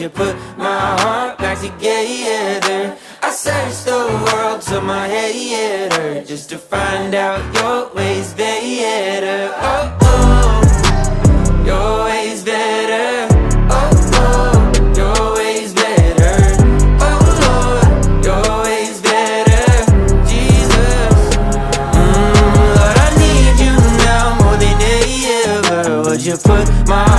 you put my heart back together? I searched the world till my head hurt, just to find out your ways better. Oh, oh, your ways better. Oh, oh, your ways better. Oh, Lord, your ways better. Jesus, Lord, I need you now more than ever. Would you put my